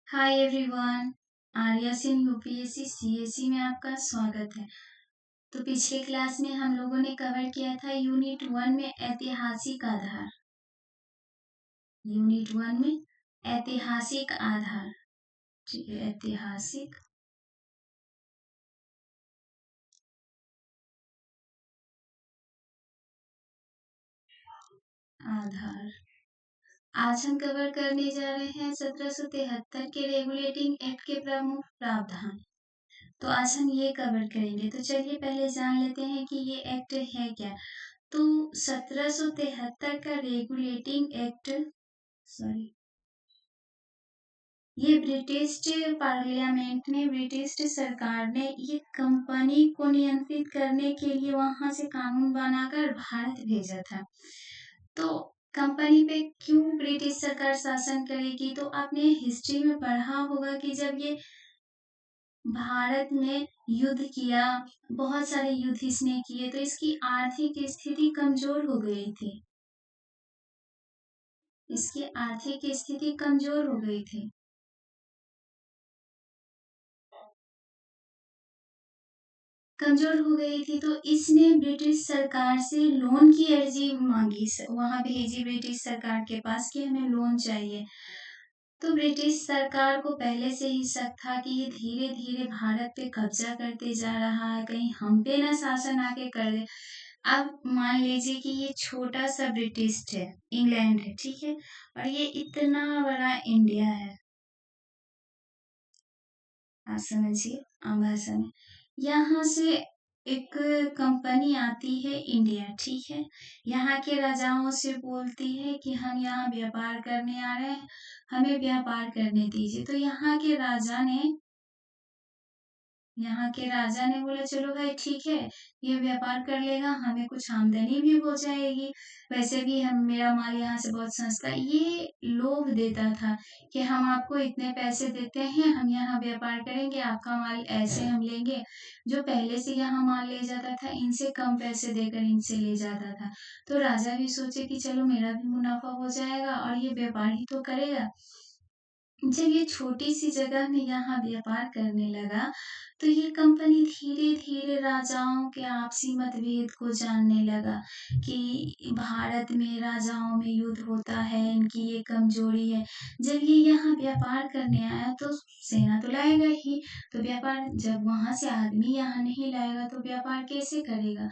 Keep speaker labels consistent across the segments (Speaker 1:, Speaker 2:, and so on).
Speaker 1: Hi everyone. Arya Singh UPSC CSC में आपका स्वागत है। तो पिछले क्लास में हम लोगों ने कवर किया था यूनिट 1 में ऐतिहासिक आधार। यूनिट 1 में ऐतिहासिक आधार। ठीक है, ऐतिहासिक आधार। आज हम कवर करने जा रहे हैं 1773 के रेगुलेटिंग एक्ट के प्रमुख प्रावधान। तो आज हम ये कवर करेंगे। तो चलिए पहले जान लेते हैं कि ये एक्ट है क्या। तो 1773 का रेगुलेटिंग एक्ट, सॉरी, ये ब्रिटिश पार्लियामेंट ने, ब्रिटिश सरकार ने ये कंपनी को नियंत्रित करने के लिए वहां से कानून बनाकर भारत भेजा था। तो कंपनी पे क्यों ब्रिटिश सरकार शासन करेगी? तो आपने हिस्ट्री में पढ़ा होगा कि जब ये भारत में युद्ध किया, बहुत सारे युद्ध इसने किए, तो इसकी आर्थिक स्थिति कमजोर हो गई थी। इसकी आर्थिक स्थिति कमजोर हो गई थी। कमजोर हो गई थी, तो इसने ब्रिटिश सरकार से लोन की अर्जी मांगी, वहां भेजी ब्रिटिश सरकार के पास कि हमें लोन चाहिए। तो ब्रिटिश सरकार को पहले से ही शक था कि ये धीरे धीरे भारत पे कब्जा करते जा रहा है, कहीं हम पे ना शासन आके कर दे। अब मान लीजिए कि ये छोटा सा ब्रिटिश है, इंग्लैंड है, ठीक है, और ये इतना बड़ा इंडिया है। आप समझिए आम भाषा में, यहाँ से एक कंपनी आती है इंडिया, ठीक है, यहाँ के राजाओं से बोलती है कि हम यहाँ व्यापार करने आ रहे हैं, हमें व्यापार करने दीजिए। तो यहाँ के राजा ने बोला चलो भाई ठीक है, ये व्यापार कर लेगा, हमें कुछ आमदनी भी हो जाएगी, वैसे भी हम मेरा माल यहाँ से बहुत सस्ता है। ये लोभ देता था कि हम आपको इतने पैसे देते हैं, हम यहाँ व्यापार करेंगे, आपका माल ऐसे हम लेंगे। जो पहले से यहाँ माल ले जाता था इनसे कम पैसे देकर इनसे ले जाता था। तो राजा भी सोचे कि चलो मेरा भी मुनाफा हो जाएगा और ये व्यापार ही तो करेगा। जब ये छोटी सी जगह में यहाँ व्यापार करने लगा, तो ये कंपनी धीरे धीरे राजाओं के आपसी मतभेद को जानने लगा कि भारत में राजाओं में युद्ध होता है, इनकी ये कमजोरी है। जब ये यहाँ व्यापार करने आया तो सेना तो लाएगा ही, तो व्यापार जब वहां से आदमी यहाँ नहीं लाएगा तो व्यापार कैसे करेगा?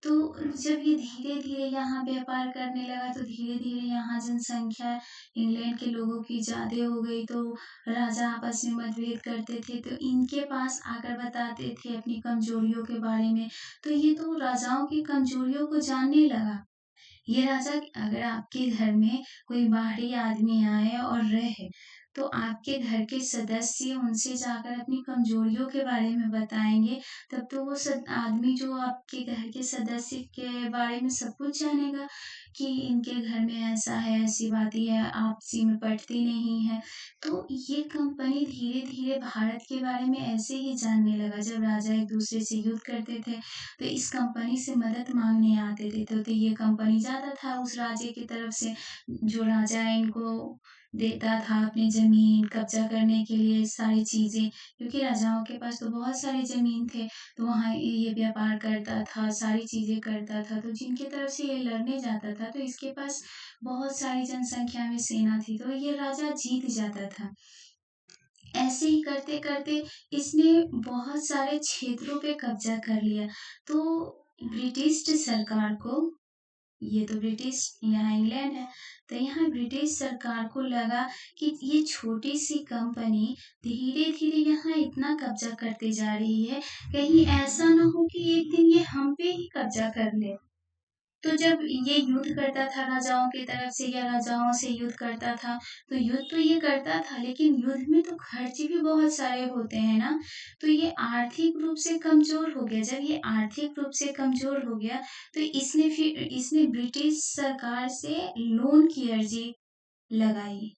Speaker 1: तो जब ये धीरे धीरे यहाँ व्यापार करने लगा, तो धीरे धीरे यहाँ जनसंख्या इंग्लैंड के लोगों की ज्यादा हो गई, तो राजा आपस में मतभेद करते थे, तो इनके पास आकर बताते थे अपनी कमजोरियों के बारे में। तो ये तो राजाओं की कमजोरियों को जानने लगा। ये राजा, अगर आपके घर में कोई बाहरी आदमी आए और रहे, तो आपके घर के सदस्य उनसे जाकर अपनी कमजोरियों के बारे में बताएंगे, तब तो वो सब आदमी जो आपके घर के सदस्य के बारे में सब कुछ जानेगा कि इनके घर में ऐसा है, ऐसी बातें है, आपसी में पटती नहीं है। तो ये कंपनी धीरे धीरे भारत के बारे में ऐसे ही जानने लगा। जब राजा एक दूसरे से युद्ध करते थे, तो इस कंपनी से मदद मांगने आते थे, तो ये कंपनी जाता था उस राजे की तरफ से, जो राजा इनको देता था अपनी जमीन कब्जा करने के लिए सारी चीजें, क्योंकि राजाओं के पास तो बहुत सारी जमीन थे, तो वहां ये व्यापार करता था, सारी चीजें करता था। तो जिनकी तरफ से ये लड़ने जाता था, तो इसके पास बहुत सारी जनसंख्या में सेना थी, तो ये राजा जीत जाता था। ऐसे ही करते करते इसने बहुत सारे क्षेत्रों पे कब्जा कर लिया। तो ब्रिटिश सरकार को, ये तो ब्रिटिश, यहाँ इंग्लैंड है, तो यहाँ ब्रिटिश सरकार को लगा कि ये छोटी सी कंपनी धीरे धीरे यहाँ इतना कब्जा करते जा रही है, कहीं ऐसा ना हो कि एक दिन ये हम पे ही कब्जा कर ले। तो जब ये युद्ध करता था राजाओं की तरफ से या राजाओं से युद्ध करता था, तो युद्ध तो ये करता था, लेकिन युद्ध में तो खर्च भी बहुत सारे होते हैं ना। तो ये आर्थिक रूप से कमजोर हो गया। जब ये आर्थिक रूप से कमजोर हो गया, तो इसने ब्रिटिश सरकार से लोन की अर्जी लगाई।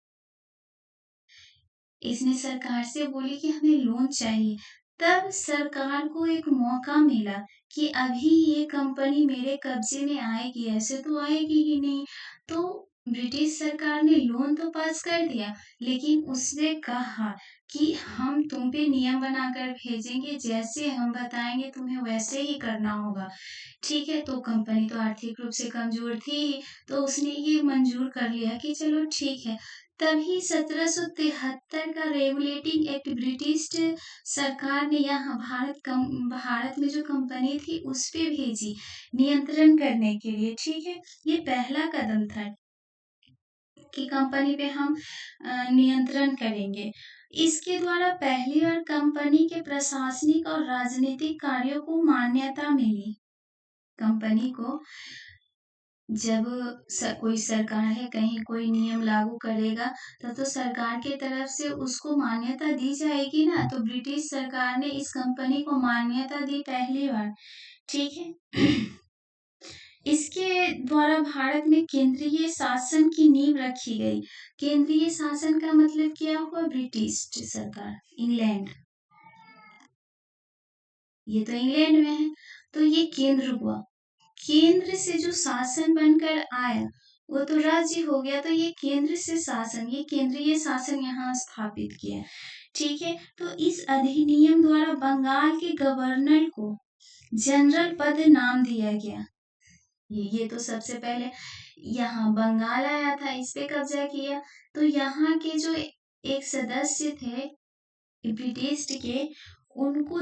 Speaker 1: इसने सरकार से बोली कि हमें लोन चाहिए। तब सरकार को एक मौका मिला कि अभी ये कंपनी मेरे कब्जे में आएगी, ऐसे तो आएगी ही नहीं। तो ब्रिटिश सरकार ने लोन तो पास कर दिया, लेकिन उसने कहा कि हम तुम पे नियम बनाकर भेजेंगे, जैसे हम बताएंगे तुम्हें वैसे ही करना होगा। ठीक है, तो कंपनी तो आर्थिक रूप से कमजोर थी, तो उसने ये मंजूर कर लिया कि चलो ठीक है। तभी 1773 का रेगुलेटिंग एक्ट ब्रिटिश सरकार ने यहाँ भारत में जो कंपनी थी उस पे भेजी नियंत्रण करने के लिए। ठीक है, ये पहला कदम था कि कंपनी पे हम नियंत्रण करेंगे। इसके द्वारा पहली बार कंपनी के प्रशासनिक और राजनीतिक कार्यों को मान्यता मिली। कंपनी को जब कोई सरकार है कहीं कोई नियम लागू करेगा तो सरकार की तरफ से उसको मान्यता दी जाएगी ना। तो ब्रिटिश सरकार ने इस कंपनी को मान्यता दी पहली बार। ठीक है। इसके द्वारा भारत में केंद्रीय शासन की नींव रखी गई। केंद्रीय शासन का मतलब क्या हुआ? ब्रिटिश सरकार, इंग्लैंड, ये तो इंग्लैंड में है, तो ये केंद्र हुआ। केंद्र से जो शासन बनकर आया वो तो राज्य हो गया, तो ये केंद्र से शासन, ये केंद्रीय शासन यहाँ स्थापित किया। ठीक है, तो इस अधिनियम द्वारा बंगाल के गवर्नर को जनरल पद नाम दिया गया। ये तो सबसे पहले यहाँ बंगाल आया था, इस पे कब्जा किया, तो यहाँ के जो एक सदस्य थे ब्रिटिश के, उनको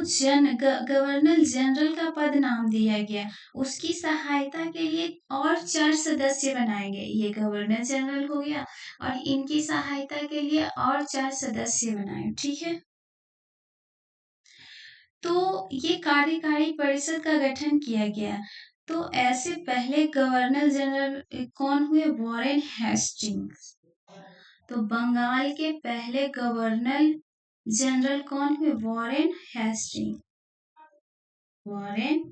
Speaker 1: गवर्नर जनरल का पद नाम दिया गया। उसकी सहायता के लिए और 4 सदस्य बनाए गए। ये गवर्नर जनरल हो गया और इनकी सहायता के लिए और 4 सदस्य बनाए। ठीक है, तो ये कार्यकारी परिषद का गठन किया गया। तो ऐसे पहले गवर्नर जनरल कौन हुए? Warren Hastings. तो बंगाल के पहले गवर्नर जनरल कौन हुए? Warren Hasting. Warren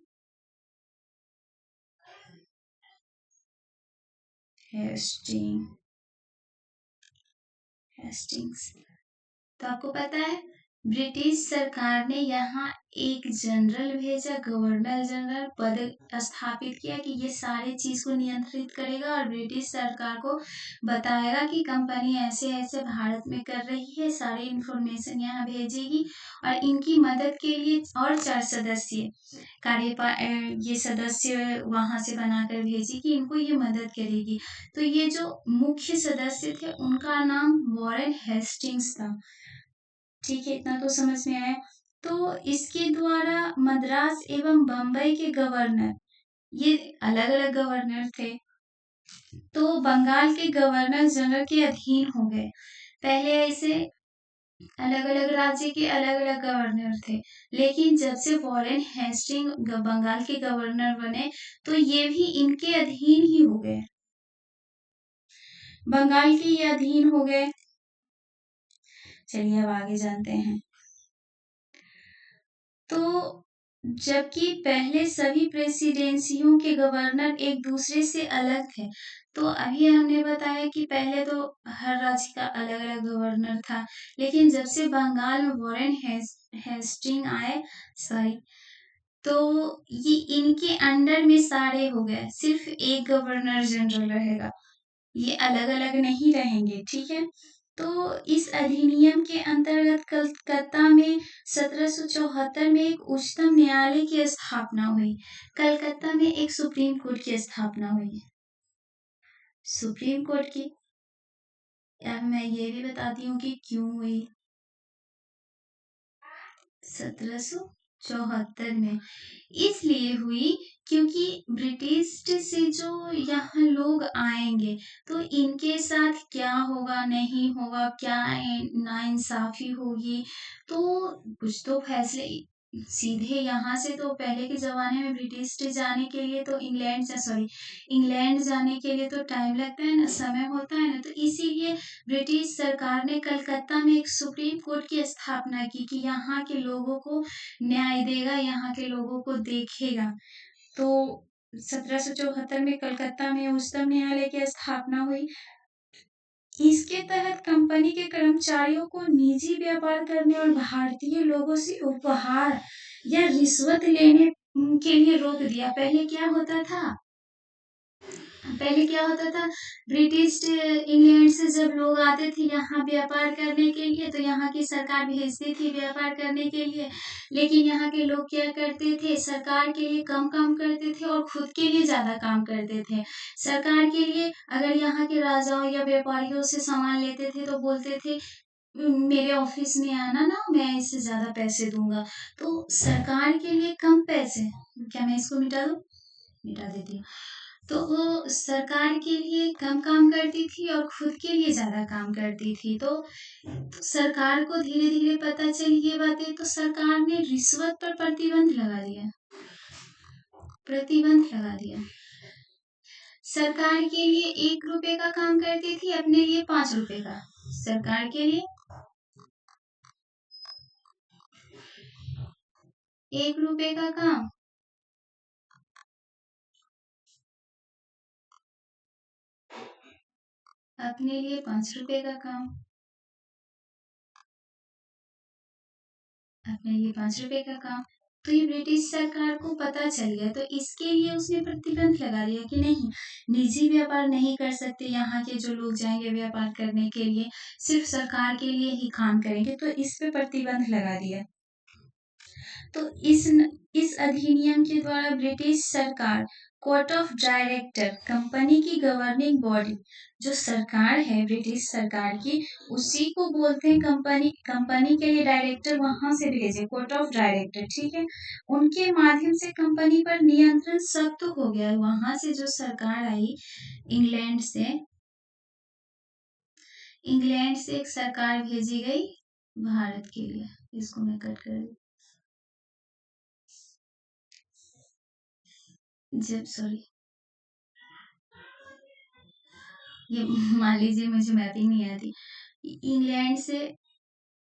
Speaker 1: Hastings. तो आपको पता है ब्रिटिश सरकार ने यहाँ एक जनरल भेजा, गवर्नर जनरल पद स्थापित किया कि ये सारे चीज को नियंत्रित करेगा और ब्रिटिश सरकार को बताएगा कि कंपनी ऐसे ऐसे भारत में कर रही है, सारी इंफॉर्मेशन यहाँ भेजेगी और इनकी मदद के लिए और 4 सदस्य ये सदस्य वहां से बनाकर भेजी कि इनको ये मदद करेगी। तो ये जो मुख्य सदस्य थे उनका नाम वॉरेन हेस्टिंग्स था। ठीक है, इतना तो समझ में आया। तो इसके द्वारा मद्रास एवं बंबई के गवर्नर, ये अलग अलग गवर्नर थे, तो बंगाल के गवर्नर जनरल के अधीन हो गए। पहले ऐसे अलग अलग राज्य के अलग अलग गवर्नर थे, लेकिन जब से वॉरेन हेस्टिंग बंगाल के गवर्नर बने तो ये भी इनके अधीन ही हो गए, बंगाल के ये अधीन हो गए। चलिए अब आगे जानते हैं। तो जबकि पहले सभी प्रेसिडेंसियों के गवर्नर एक दूसरे से अलग थे, तो अभी हमने बताया कि पहले तो हर राज्य का अलग अलग गवर्नर था, लेकिन जब से बंगाल में वॉरेन हेस्टिंग आए, सॉरी, तो ये इनके अंडर में सारे हो गए, सिर्फ एक गवर्नर जनरल रहेगा, ये अलग अलग नहीं रहेंगे। ठीक है, तो इस अधिनियम के अंतर्गत कलकत्ता में 1774 में एक उच्चतम न्यायालय की स्थापना हुई। कलकत्ता में एक सुप्रीम कोर्ट की स्थापना हुई। सुप्रीम कोर्ट की, अब मैं ये भी बताती हूँ कि क्यों हुई। 1774 में इसलिए हुई क्योंकि ब्रिटिश से जो यहाँ लोग आएंगे तो इनके साथ क्या होगा नहीं होगा, क्या नाइंसाफी होगी, तो कुछ तो फैसले सीधे यहाँ से, तो पहले के जमाने में ब्रिटिश जाने के लिए तो इंग्लैंड जाने के लिए तो टाइम लगता है ना, समय होता है ना, तो इसीलिए ब्रिटिश सरकार ने कलकत्ता में एक सुप्रीम कोर्ट की स्थापना की कि यहाँ के लोगों को न्याय देगा, यहाँ के लोगों को देखेगा। तो 1774 में कलकत्ता में उच्चतम न्यायालय की स्थापना हुई। इसके तहत कंपनी के कर्मचारियों को निजी व्यापार करने और भारतीय लोगों से उपहार या रिश्वत लेने के लिए रोक दिया। पहले क्या होता था, पहले क्या होता था, ब्रिटिश इंग्लैंड से जब लोग आते थे यहाँ व्यापार करने के लिए, तो यहाँ की सरकार भेजती थी व्यापार करने के लिए। लेकिन यहाँ के लोग क्या करते थे, सरकार के लिए कम काम करते थे और खुद के लिए ज्यादा काम करते थे। सरकार के लिए अगर यहाँ के राजाओं या व्यापारियों से सामान लेते थे तो बोलते थे, मेरे ऑफिस में आना ना, मैं इससे ज्यादा पैसे दूंगा। तो सरकार के लिए कम पैसे, क्या मैं इसको मिटा दूं? मिटा देती हूँ। तो वो सरकार के लिए कम काम करती थी और खुद के लिए ज्यादा काम करती थी। तो सरकार को धीरे धीरे पता चली ये बातें, तो सरकार ने रिश्वत पर प्रतिबंध लगा दिया। प्रतिबंध लगा दिया। सरकार के लिए 1 रुपए का काम करती थी, अपने लिए 5 रुपए का। सरकार के लिए 1 रुपए का काम, अपने लिए 5 रुपए का काम, अपने लिए 5 रुपए का काम। तो ये ब्रिटिश सरकार को पता चल गया, तो इसके लिए उसने प्रतिबंध लगा दिया कि नहीं, निजी व्यापार नहीं कर सकते, यहाँ के जो लोग जाएंगे व्यापार करने के लिए सिर्फ सरकार के लिए ही काम करेंगे। तो इस पे प्रतिबंध लगा दिया। तो इस अधिनियम के द्वारा ब्रिटिश सरकार कोर्ट ऑफ डायरेक्टर, कंपनी की गवर्निंग बॉडी, जो सरकार है ब्रिटिश सरकार की, उसी को बोलते हैं कंपनी। कंपनी के लिए डायरेक्टर वहां से भेजे, कोर्ट ऑफ डायरेक्टर, ठीक है। उनके माध्यम से कंपनी पर नियंत्रण सख्त हो गया। वहां से जो सरकार आई, इंग्लैंड से, इंग्लैंड से एक सरकार भेजी गई भारत के लिए। इसको मैं कट कर, जब सॉरी, ये मान लीजिए मुझे मैपिंग नहीं आती। इंग्लैंड से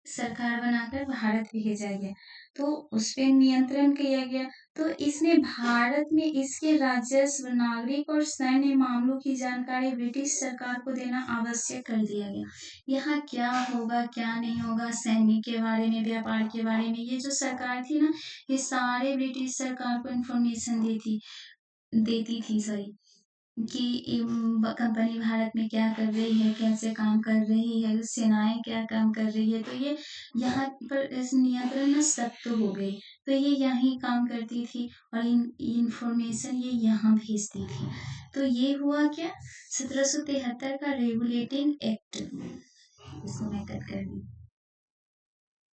Speaker 1: सरकार बनाकर भारत भेजा गया, तो उस पे नियंत्रण किया गया। तो इसने भारत में इसके राजस्व, नागरिक और सैन्य मामलों की जानकारी ब्रिटिश सरकार को देना आवश्यक कर दिया गया। यहाँ क्या होगा क्या नहीं होगा, सैन्य के बारे में, व्यापार के बारे में, ये जो सरकार थी ना, ये सारे ब्रिटिश सरकार को इंफॉर्मेशन देती थी, सॉरी, कि कंपनी भारत में क्या कर रही है, कैसे काम कर रही है, सेनाएं क्या काम कर रही है। तो ये यहाँ पर इस नियंत्रण में सख्त हो गई। तो ये यहीं काम करती थी और इंफॉर्मेशन ये यहाँ भेजती थी। तो ये हुआ क्या, 1773 का रेगुलेटिंग एक्ट। इसको मैं कट कर दी।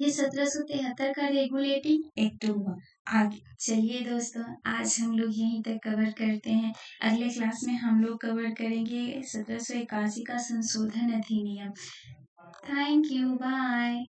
Speaker 1: ये 1773 का रेगुलेटिंग एक्ट हुआ। आगे चलिए दोस्तों, आज हम लोग यहीं तक कवर करते हैं। अगले क्लास में हम लोग कवर करेंगे 1781 का संशोधन अधिनियम। Thank you, bye.